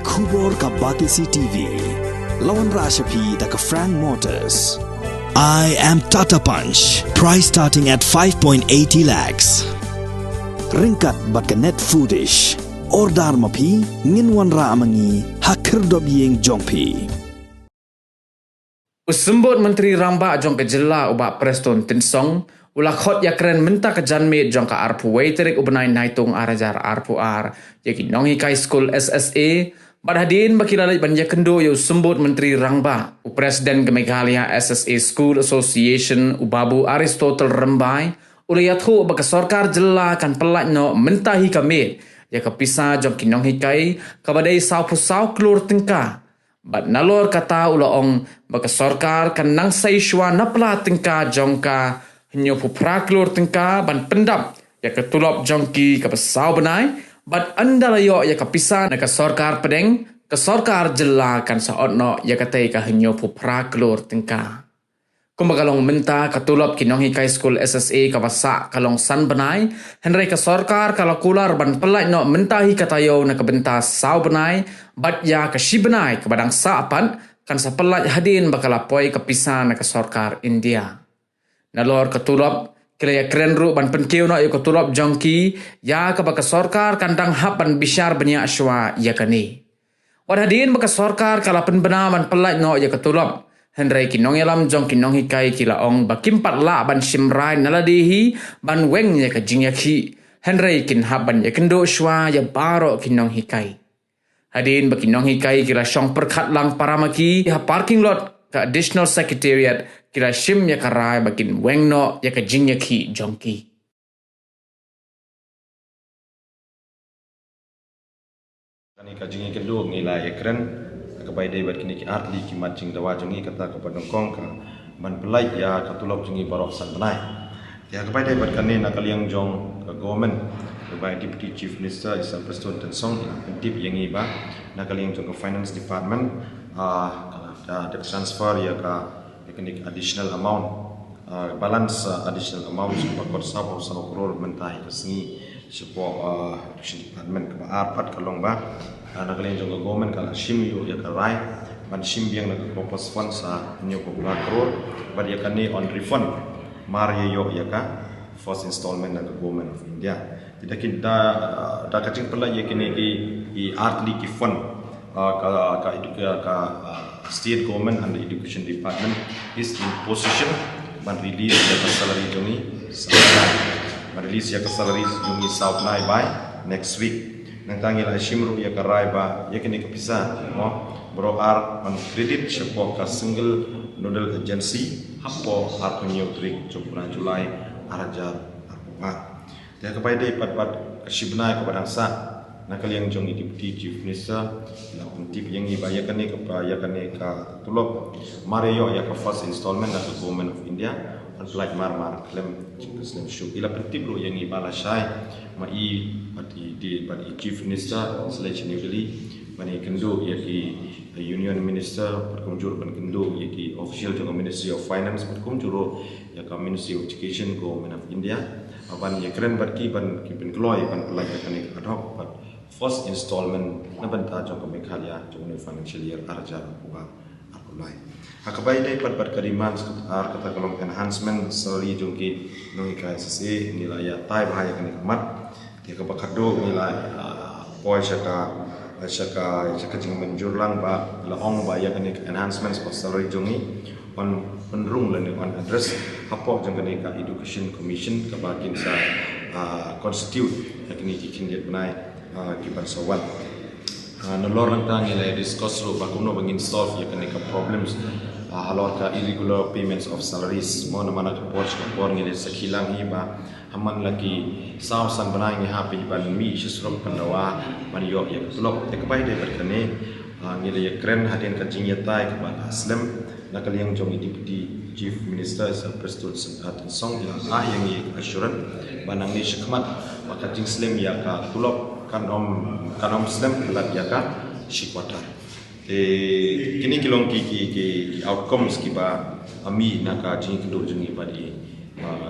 Kubor ka Batisi TV. Lawan Rashapi da ka Frank Motors. I am Tata Punch. Price starting at 5.80 lakhs. Ringkat bat ka Net Foodish. Ordar mapi nginwan ra amangi hakir dob yeng jongpi. Usembut Menteri Ramba jong ke jela ubak Preston Tinsong ulakot ya keren menta ke janmit jong ka arpu waiterik ubenai naitung arajar arpu ar yaki nongi kai school SSA badhadin bakilalai banja kendo yu sembut Menteri Ramba u Presiden ke Meghalaya SSA School Association ubabu Aristotle Rembai ulayathu baka sorkar jela kan pelak no mentahi kamit ya kapisa jong kinongi kai kabadai sau klur tingka bat nalor kata ulaong baka sorkar kan nang sai shwa napla tingka jongka hinyo pupra klur tingka ban pendap ya ketulop jongki kapasau benai bat andalayo ya kapisa na ka sorkar pedeng ka sorkar jela kan saotno ya katai ka hinyo pupra klur tingka kumbagalong menta katulop kinong hikai school SSA kapasa kalong san benai henry ka sorkar kalakular ban pelai no mentahi katayo na kabenta sau benai bat ya ka shi benai kabadang saapan kan sa pelai hadin bakalapoi kapisa na ka sorkar India nalor katulop kila keren ru ban penkeu no yo katulop jongki ya ka baka sorkar kandang hap ban bisyar benya shwa ya kani wadhadin baka sorkar kalapen bena ban pelai no ya katulop Henry kinong yalam jong kinong hikai kila ong bakimpat la ban simrai naladihi ban weng ya ka jingyaki Henry kin haban ya kendo shwa ya baro kinong hikai hadin bakinong hikai kila syong perkat lang paramaki ha parking lot ka additional secretariat kila shim ya karai bakin weng no ya ka jingyaki jongki kani ka jingi kendo ngila ekren kabai dai bat kini ki artli ki matching dawa jongi kata ka padongkong ka ban pelai ya katulop jongi barok san benai ya kabai dai bat kani nakaliang jong ka government kabai deputy chief minister isa Preston Tinsong tip yangi ba nakaliang jong ka finance department da transfer ya ka kini additional amount balance additional amount bakot sabau crore mentai ka singi support education department ka arpat kalong ba nakalian jong government kala shim yu ya karai ban shim biang nak propose fund sa nyo ko crore but ya kani on refund mar yo ya ka first installment nak government of India tidak kita da kacing pala ya kini ki artly ki fund ka state government and the education department is in position ban release ya salary jongi release ya salary jongi south nai by next week nang tangi la shimru ya karai ba ya kini kapisa mo bro ar on credit support ka single nodal agency hapo ar penyo trik chupra Julai arajar arpa ya kapai dei pat kashibna ka badangsa nakaliang jong deputy chief minister la untip yang ibaya kani ka tulok mario ya ka first installment na government of India like mar klem Muslim shuk ila pentip lo yang ibala shai mai pati chief minister selection newly mani kendo ya ki union minister perkumjur ban kendo ya ki official jong ministry of finance perkumjuro ya ka ministry of education government of India ban ya keren barki ban kipin kloy ban like kanik adhok but first installment na banta jong Meghalaya jong financial year arja buka akulai hakabai dai pat kariman sekitar kata kolom enhancement salary jongki nongi ka SSA nilai ya tai bahaya kani kamat dia ka bakado nilai poi syaka jing menjurlang ba laong ba ya kani enhancements for salary jongi on penrung lan on address hapo jong kani ka education commission ka bakin sa constitute yakni kikin dia benai kiban sawat nolor lang ta nilai discuss ro ba kuno bang install ya kani ka problems halor ka irregular payments of salaries mo na mana ka por ngi sakilang hiba haman lagi sausan banai ngi happy ban mi sisrom pandawa man yo ya tulok te kapai de berkane ngi le kren hadin ka jingyatai ka ban aslam nakaliang jong deputy chief minister sa Preston Tinsong ya yang ngi assurance banang ni shikmat maka jing slim ya ka tulok kanom slim lat ya ka shikwata kini kilong ki outcomes ki ba ami naka jing kendo jungi ba di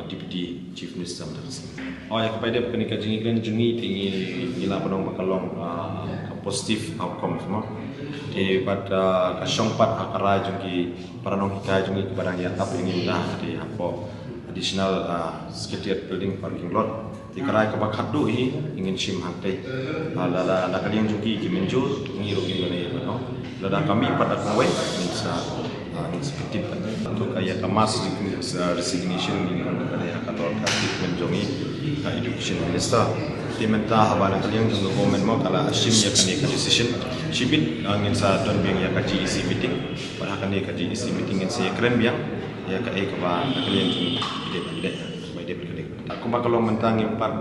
Deputy Chief Minister Madrasah. Oh ya kepada penikah jengi kren jengi tinggi gila penong bakalong positif outcome semua. Di pada kasong pat akara jengi paranong hikay jengi kepada yang tap ini dah di apa additional secretariat building parking lot. Di kerai kebakat do ingin sim hantai. Lada kalian jengi kimenjur ngiru gimana ya lada kami pada kawai minta seperti untuk kayak kemas resignation di mana kantor kasih menjongi education minister di mentah abang kalian juga komen mau kalau asim ya kan ya decision sibit angin sa don biang ya kaji isi meeting pada kan ya kaji isi meeting yang saya keren biang ya kai ke ba kalian ide berkedek aku mah kalau mentang empat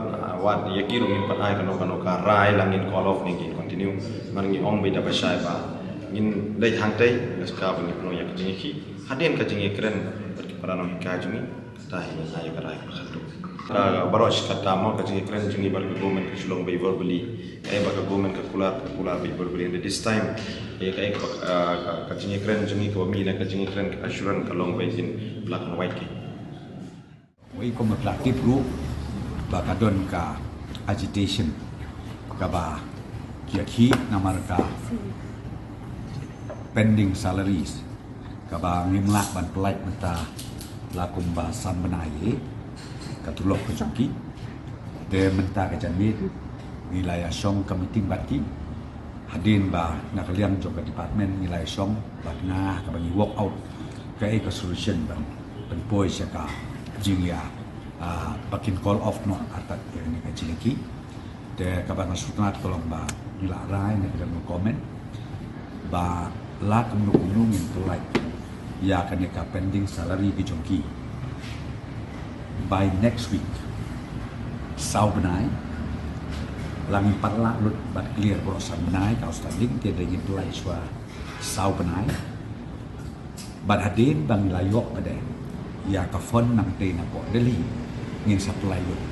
wat ya kiru empat ai kano karai langin call off nih continue mangi ong beda basai ba ingin lej hantai sekarang ini penuh yang kejengki hadian kejengki keren berkeparan hikay jungi tahi saya kerai bersatu baru kata mau kejengki keren jungi berkegomen ke sulung by verbally baka gomen ke kular by verbally and this time kayak kejengki keren jungi ke pemilihan kejengki keren ke asuran kalong by in black and white Wai ko matlaki pro baka don ka agitation ka ba kiaki namar ka pending salaries kaba ngimlak ban pelai menta lakum bahasan benaye katulok kejoki de menta kajanmit wilayah song committee bati hadin ba nakaliam jok department wilayah song batna ka bagi walk out ka e solution ban poi ka jingya bakin call off no atat ni ka jileki de ka ban sultanat kolong ba nila rai nak dan komen ba la kumnung in polite ya kan ka pending salary ki jongki by next week sau benai lang patla lut bat clear prosan benai ka standing tiada yin polite swa sau benai bat hadin bang layok ada ya ka fon nang te na po deli ngin supply lut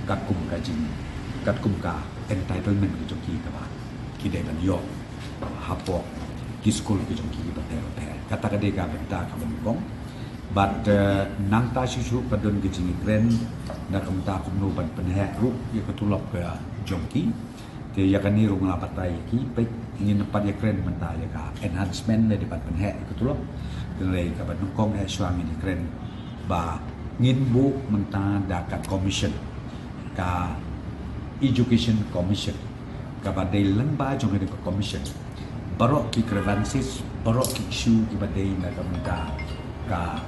kat kum ka entitlement ki jongki ka ba ki de ban yo hapok di sekolah ke jongki bater kata kadeka benta ka bengkong but nang ta susu kadon ke jingi kren na kamta kumno ban penhe ru ya ketulap ke jongki te ya kan ni ru ngalapatai ki pe ingin nempat ya kren menta ya ka enhancement de depan penhe ketulap denai ka ban bengkong swang ni kren ba ngin bu menta dakat commission ka education commission ka ba de lengba jong de commission barok ki grievances barok ki issue ki badai na kamta ka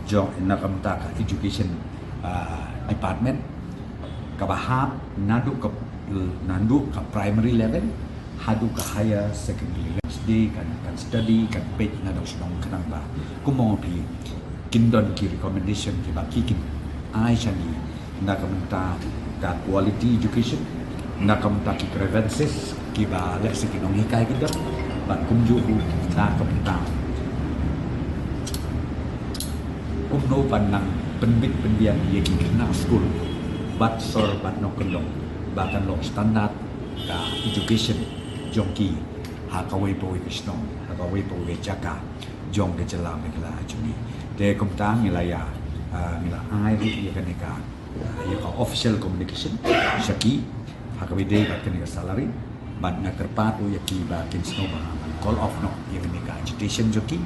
jong na kamta ka education department ka bahap nandu ka primary level hadu ka higher secondary level SD kan study kan page na daw sunong kanang ba kumo pi kindon ki recommendation ki ba kikin ai chani na kamta ka quality education na kamta ki grievances kiba leksi kinong hikay kita bat kumjuhu na kapita kumno panang penbit pendian yeki kena school bat sor bat no kendong bahkan lo standar ka education jongki hakawai po ikisnong hakawai po jaka jong ke jelam megla juni de kumtang ngilaya ngila ai ri yakaneka ya ka official communication syaki hakawai de bat kenika salary bat na terpat u yaki ba kin snow ba call off no yang ni ka agitation joki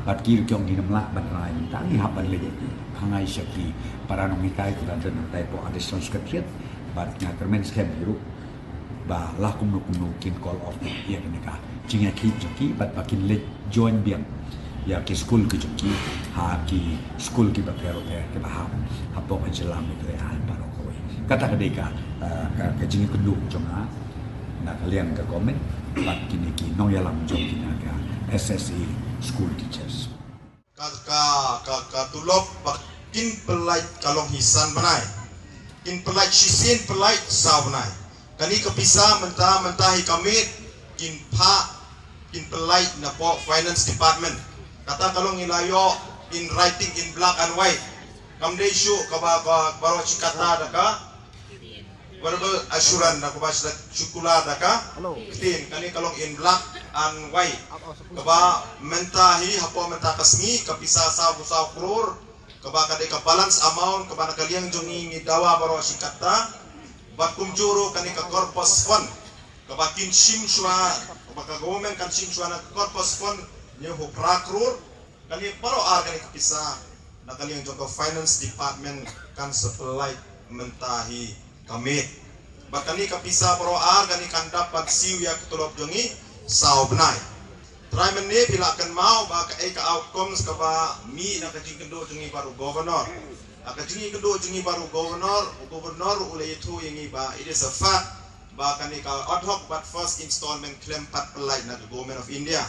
bat kir kyong di namla ban rai ta ni hapan le hangai syaki para no mikai ku dan tai po additional secretariat bat na termen scam biru ba la kum no kin call off no yang ni ka jinga ki joki bat bakin le join biang ya ki school ki joki ha ki school ki ba pero ke ba ha po jelam ni le ha pa ro ko kata kadeka ka jinga kundu jonga na kalian ke komen bat kini ki no yalam jong kinaga SSE school teachers ka tulok bakin pelai kalong hisan banai kin pelai sisin pelai sa banai kani kapisa mentah kami kin pelai na po finance department kata kalong ilayo in writing in black and white kamde issue ka baro chikata daka verbal assurance na kubas na syukula daka tin kani kalong in black and white kaba mentahi hapo menta kasngi kapisa sa busa krur kabaka de ka balance amount kabana kaliang jongi ngidawa baro sikata bat kumjuro kanika corpus fund kabakin sim shwa kabaka government kan sim shwa na corpus fund nyo ho prakrur kani baro kanika pisa na kaliang jong finance department kan supply mentahi kami bakani kapisa baro kani kan dapat siu ya ketulop jongi sao benai try menit bila akan mau baka ka outcomes ka ba mi na kajing kendo jungi baru governor akajing kendo jungi baru governor ule itu yang iba it is a fact baka ni ka ad hoc but first installment claim pat pelai na government of India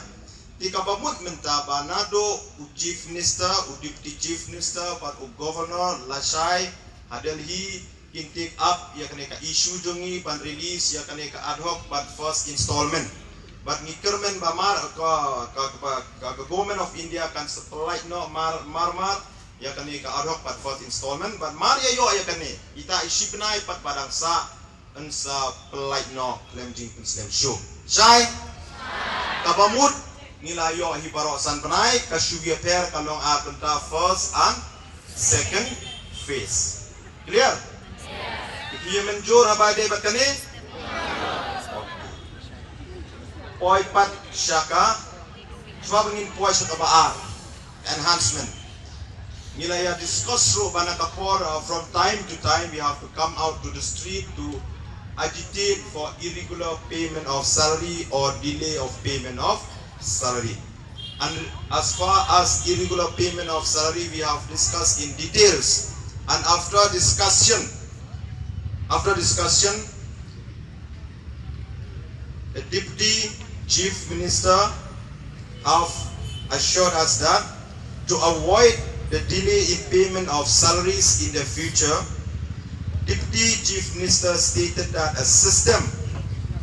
tika pamut menta banado chief minister deputy chief minister pat governor lashai hadelhi in take up ya kaneka issue jungi ban release ya kaneka ad hoc but first installment but ngikermen bamar ka government of India kan supply no mar ya kani ka ad hoc pat fourth installment but mar ya yo ya kani ita isipnai pat badang sa ansa pelai no claim jing claim show sai kabamut nila yo hi baro san penai ka shuvia per kalong a penta first and second phase clear iya menjur abade bakani poi pat syaka cuma bengin poi syaka baar enhancement nilai ya discuss ro bana kapor from time to time we have to come out to the street to agitate for irregular payment of salary or delay of payment of salary and as far as irregular payment of salary we have discussed in details and after discussion the deputy chief minister have assured us that to avoid the delay in payment of salaries in the future, deputy chief minister stated that a system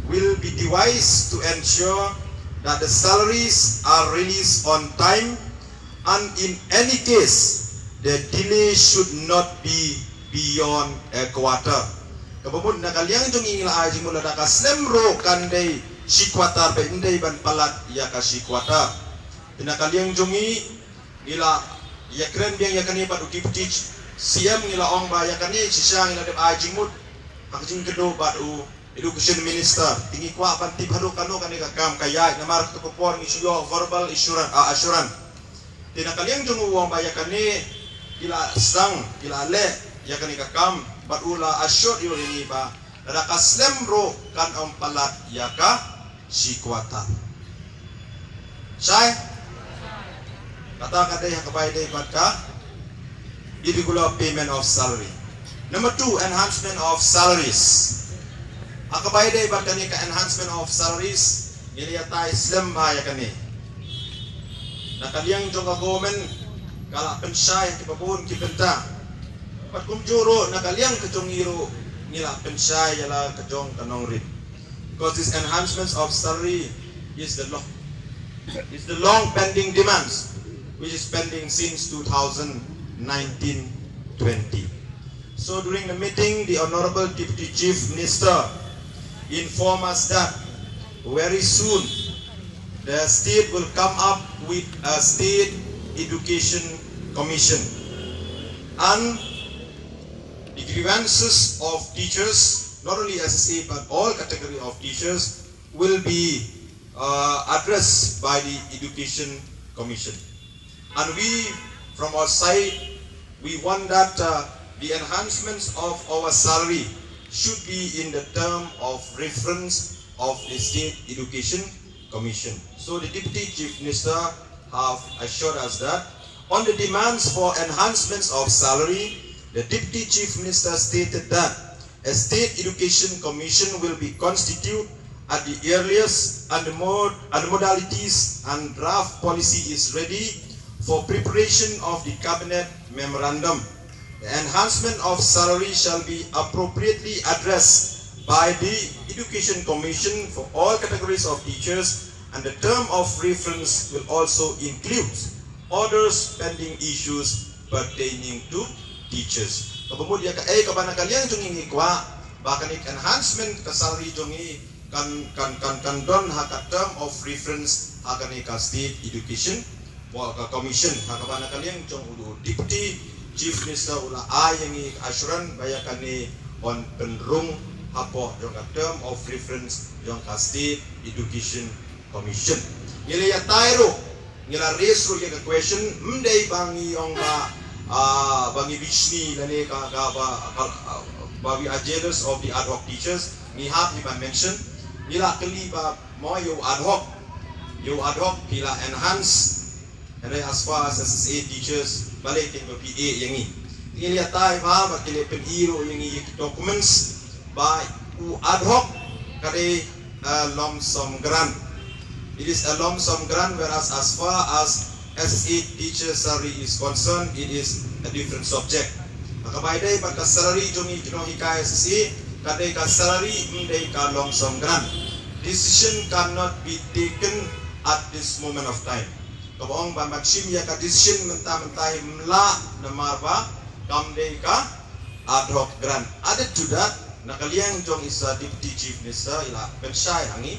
will be devised to ensure that the salaries are released on time, and in any case the delay should not be beyond a quarter. Kapapun nakaliang jong ingila aji mula naka slemro kandai sikwatar pe indai ban palat ya ka sikwatar. Nakaliang jongi ila ya keren biang ya kani batu kiptich siam ngila ong ba ya kani sisang ila de aji mut akjing kedo batu education minister tinggi kwa panti baru kanu kani kakam kaya namar tu kopor isuyo verbal assurance. Nakaliang jongu wong ba ya kani ila sang ila le ya kani kakam barula asyur yo ini ba raka slemro kan om palat ya ka sikwata sai kata yang kepada ibadah irregular payment of salary. Number 2, enhancement of salaries. Akabayda ibadah ni ka enhancement of salaries niliyata Islam ba ya kani nakaliang jong government kala pensay kipabun kipenta pat kumjuro nakaliang kejongiro nila pensay yala kejong kanong rin because these enhancements of salary is the long pending demands which is pending since 2019-20. So during the meeting the Honorable Deputy Chief Minister informed us that very soon the state will come up with a state education commission and the grievances of teachers, not only SSA but all category of teachers, will be addressed by the education commission. And we, from our side, we want that the enhancements of our salary should be in the term of reference of the State Education Commission. So the Deputy Chief Minister have assured us that on the demands for enhancements of salary, the Deputy Chief Minister stated that a State Education Commission will be constituted at the earliest and the modalities and draft policy is ready for preparation of the Cabinet Memorandum. The enhancement of salary shall be appropriately addressed by the Education Commission for all categories of teachers, and the term of reference will also include others pending issues pertaining to teachers. Kapamud ya kabana kalian jungi kwa bahkan enhancement ke salary jungi kan don hak term of reference akan State Education Commission hakabana kalian jong udu Deputy Chief Minister ula yang assuran bayakan ni on penrung apa yang term of reference yang State Education Commission. Ngila ya tairo, ngila raise ro yang question mendai bangi yang bangi Vishni lani bagi agendas of the ad hoc teachers ni have even mentioned ngila kali ba mo yo ad hoc pila enhance and as far as SSA teachers balik tinggal PA yang ni ngila tayo ba bakile pen iro yang ni documents by ad hoc kare lump sum grant. It is a lump sum grant, whereas as far as SSA teacher salary is concerned, it is a different subject. Makabayday pagka salary jungi kinohika SSA, kadai ka salary mundai ka lump sum grant. Decision cannot be taken at this moment of time. Kabaong bamaksim ya ka decision mentah-mentah mla namarba kamdai ka ad hoc grant. Added to that, nakaliang jong isa deputy chief minister ila pensay hangi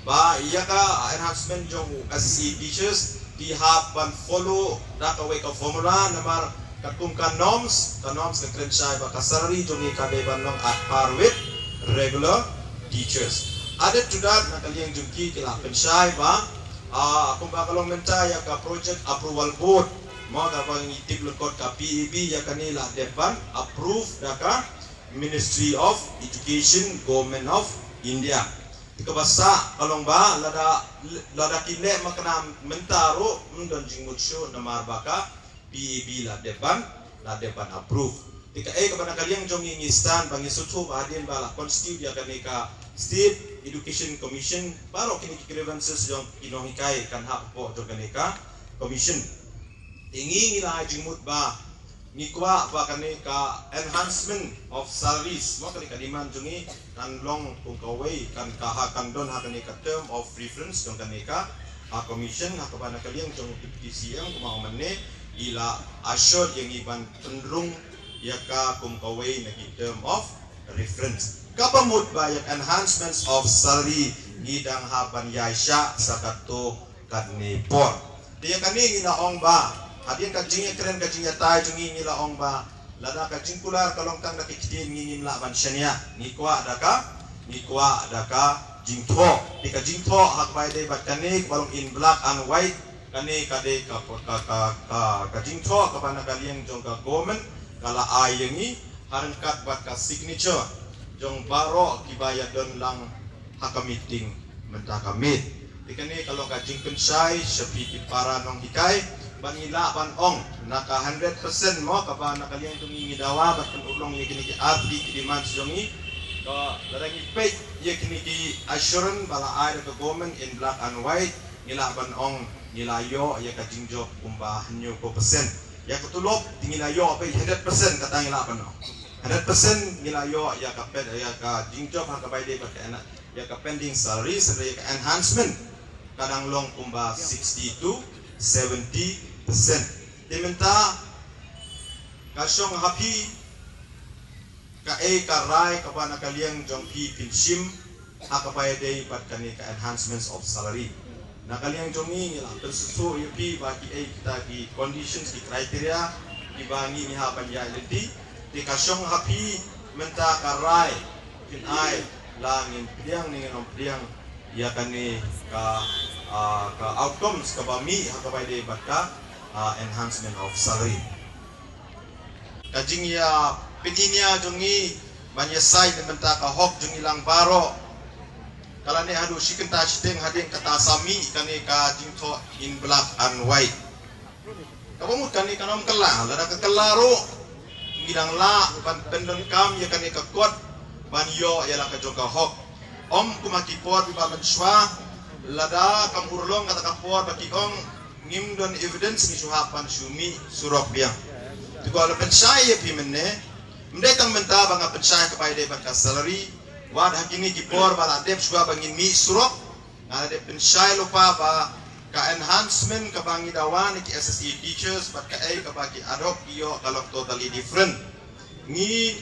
ba iya ka enhancement jong SSA teachers di hapan follow daka way ka formula namar katung ka norms ka krensay ba ka salary jong ikadeban ng at par with regular teachers. Added to that, nakaliang jong kila pensay ba kung bakalong mentay ka project approval board mo ka bang itiblukot ka PEB ya kanila depan approve daka Ministry of Education, Government of India. Ikabasa kalong ba lada kile makna mentaro mundon jingmutsyo na marbaka PEB la depan approve. Tika kabana kaliang jong ingistan bangi sutu badin bala constitute ya kanika State Education Commission baro kini grievances jong inohikai kan hak po jong kanika commission. Ingi ngila jingmut ba nikwa ba ka enhancement of salaries mo ka diman jungi kan long kung kaway kan kahakan don hakani ka term of reference jong kanika commission hakabana kaliang jong PCM kumauman ne ila assured yang iban penrung ya ka kung kaway na term of reference kapamut ba yak enhancements of salary gidang haban yaisha sa kato kadnipor dia kani ginaong ba adin kajingnya keren kajingnya tay jungi nila ong ba lada kajing kular kalong tang nakikitin ngingim laban syania nikwa adaka jingtho di kajingtho hakbay day batkanik balong in black and white kani kade ka kajingtho kapana kaliang jong ka government kala ayengi harangkat bat ka signature jong baro kibaya don lang hakamiting mentakamit dikani kalau kajing pensay sepi para nong hikay banila ong naka 100% mo kapa nakaliang tungi dawa bat ulong ye kini atli kidiman jongi ko larangi pay ye kini assurance bala ay ka government in black and white nila ong nilayo ye ka jingjo kumba hanyo ko percent ya katulog tingilayo pay 100% katang nila ong 100% nilayo ya ka ped ya ka jingjo ha ka bayde bat ka ya ka pending salaries ya ka enhancement kadang long kumba 60 to 70%. Dimenta kasyong happy karay kapana kaliang jong pinsim hakapaya day pat kani ka enhancements of salary nakaliang jongi ngila tersusu yupi baki kita di conditions di criteria di bangi ni hapan ya lenti di kasyong happy menta karay pinay langin priang ningon priang ya kani ka outcomes ka bami hakapaya day pat ka enhancement of salary. Kajing ya pininya jungi banyasay na menta ka hok jungi lang baro. Kala ni adu sikenta siteng hading kata sami kani ka jingto in black and white. Kabamut kani kanom kala lada ka kalaro gidang la ban tendon kam ya kani ka kot banyo ya la ka joka hok. Om kumakipor di baban swa lada kam urlong kata kapor baki ong ngimdon evidence ni suhapan sumi surok biang. Tu kalau pensay pimene, mendetang menta banga pensay kepada dia bangka salary, wad hakini kipor bala dep suha bangin mi surok, ngada dep pensay lupa ba ka enhancement ka bangi dawan ki SSA teachers bat ka bagi ad hoc iyo kalau totally different. Ni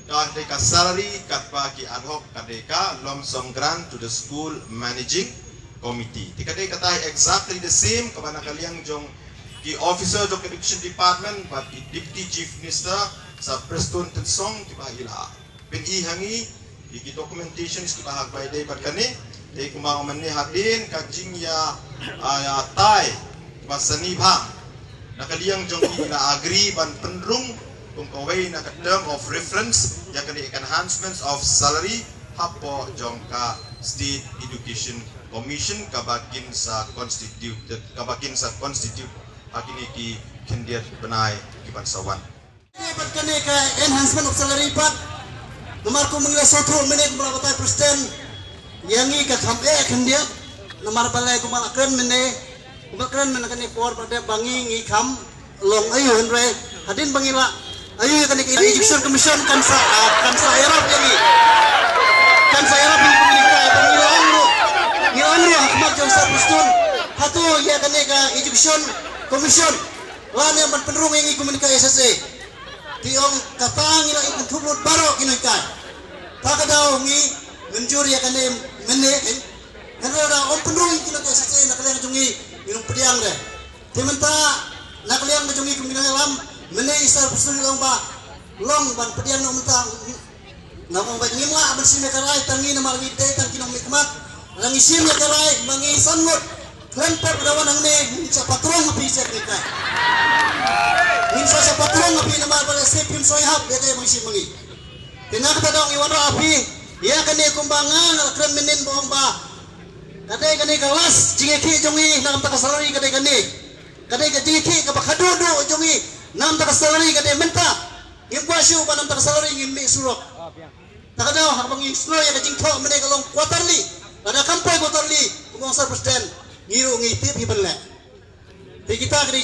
ka salary kat bagi ad hoc kadeka lump sum grant to the school managing committee. Tikadai katai exactly the same kabana kaliang jong ki officer of education department bat ki deputy chief minister sa Preston Tensong ti bahila pin I hangi ki documentation is ki bahag by day bat kani day kumang man ni hadin ka jing ya tai basani bang nakaliyang jong ila agree ban penrung kung kaway na term of reference ya kani enhancements of salary hapo jong ka State Education Commission kabakin sa constitute akini ki kendiat benai ki bansawan dapat kani ka enhancement of salary pak nomor ko mangla sotro menit mula batay presiden yangi ka khambe kendiat nomor balai ko malakran mene umakran men kani por pada bangi ngi kham long ayu henre hadin bangila ayu kani ka education commission kan sa erap yangi kan sa erap ni komunika ngilang hakmat jong sa presiden hatu ya kani ka education commission lan yang penrung yang komunika SSA tiong katang ila ikut thubut baro kinuikai takadaw ngi menjur ya kani mene henra om penrung kinuikai SSA nakaliang jungi minum pediang deh timenta nakaliang jungi komunika lam mene isar presiden long ban pediang no menta namong ba ngimla bersih mekarai tangi na marwite tang kinong mikmat lang isim ya karai mangi sangot lempar dawan ang ne sa patrong api sa kita minsa sa patrong api na mabala sepim soyhap dete mo isim mangi tinakta daw iwan api ya kani kumbangan akran menen boong ba kadai kani kalas jingeki jongi nam ta salary kadai ka jingeki ka bakadodo jongi nam ta salary kadai menta ngipasyo pa nam ta salary ngimbi surok takadaw habang islo ya ka jingtho mene kalong quarterly ada kampoy quarterly kumong sa presiden ngiro ngitip hibanle ti kita kini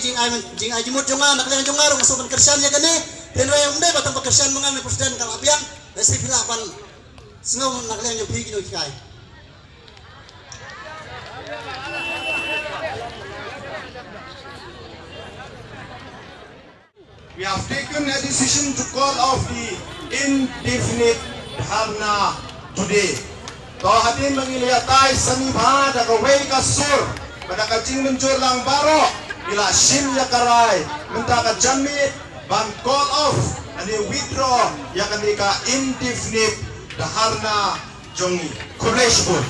jing ajimut jonga nakaliang jonga rong soban kersan ya kani tenra yang mde batang kersan mengambil presiden kal abiang dasi pilapan sengau nakaliang yo pigi no kai we have taken a decision to call off the indefinite dharna today to hadin mangiliatay sa nibha da kaway kasur pada kajing mencur lang baro ila sim ya karay menta ka jamit ban call off and withdraw ya kanika indefinite dharna jongi kureshpur